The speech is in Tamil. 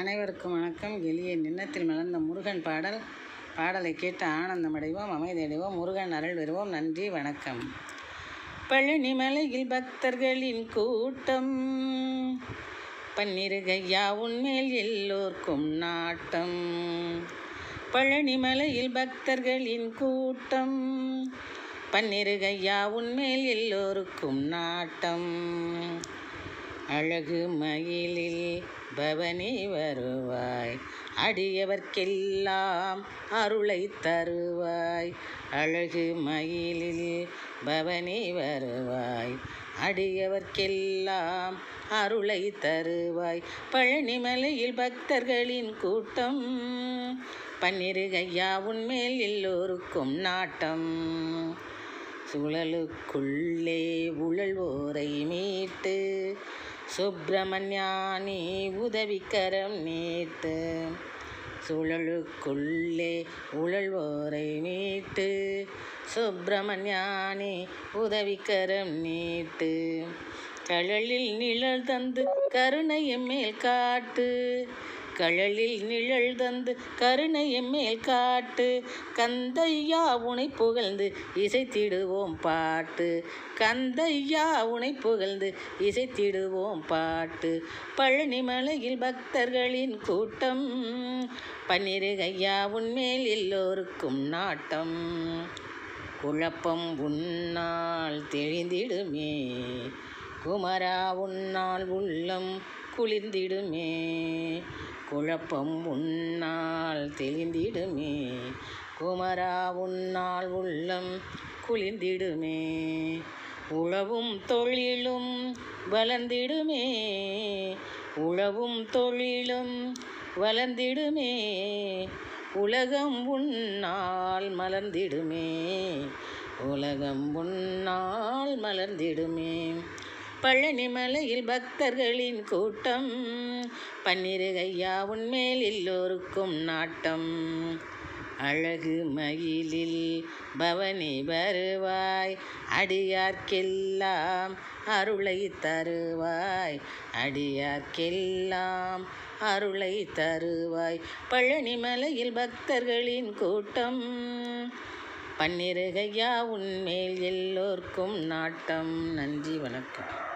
அனைவருக்கும் வணக்கம். எளிய நின்னத்தில் மலர்ந்த முருகன் பாடலை கேட்டு ஆனந்தமடைவோம், அமைதியடைவோம், முருகன் அருள் பெறுவோம். நன்றி, வணக்கம். பழனிமலையில் பக்தர்களின் கூட்டம், பன்னிருகையா உன்மேல் எல்லோர்க்கும் நாட்டம். பழனிமலையில் பக்தர்களின் கூட்டம், பன்னிருகையா உன்மேல் எல்லோருக்கும் நாட்டம். அழகு மயிலில் பவனி வருவாய், அடியவர்க்கெல்லாம் அருளை தருவாய். அழகு மயிலில் பவனி வருவாய், அடியவர்க்கெல்லாம் அருளை தருவாய். பழனிமலையில் பக்தர்களின் கூட்டம், பன்னிருகையா உன்மேல் எல்லோருக்கும் நாட்டம். சுழலுக்குள்ளே உழல்வோரை மீட்டு, சுப்பிரமணியானி உதவிக்கரம் நீட்டு. சுழலுக்குள்ளே உழல்வோரை மீட்டு, சுப்பிரமணியானி உதவிக்கரம் நீட்டு. கழலில் நிழல் தந்து கருணையை மேல் காட்டு, கழலில் நிழல் தந்து கருணையை மேல் காட்டு. கந்தையா உனை புகழ்ந்து இசைத்திடுவோம் பாட்டு, கந்தையா உனை புகழ்ந்து இசைத்திடுவோம் பாட்டு. பழனிமலையில் பக்தர்களின் கூட்டம், பன்னிருகையா உன்மேல் எல்லோருக்கும் நாட்டம். குழப்பம் உன்னால் தெளிந்திடுமே, குமரா உன்னால் உள்ளம் குளிர்ந்திடுமே. குழப்பம் உன்னால் தெளிந்திடுமே, குமரா உன்னால் உள்ளம் குளிர்ந்திடுமே. உழவும் தொழிலும் வளர்ந்திடுமே, உழவும் தொழிலும் வளர்ந்திடுமே. உலகம் உன்னால் மலர்ந்திடுமே, உலகம் உன்னால் மலர்ந்திடுமே. பழனிமலையில் பக்தர்களின் கூட்டம், பன்னிருகையா உன்மேல் எல்லோருக்கும் நாட்டம். அழகு மயிலில் பவனி வருவாய், அடியார்க்கெல்லாம் அருளை தருவாய், அடியார்க்கெல்லாம் அருளை தருவாய். பழனிமலையில் பக்தர்களின் கூட்டம், பன்னிருகையா உன்மேல் எல்லோர்க்கும் நாட்டம். நன்றி, வணக்கம்.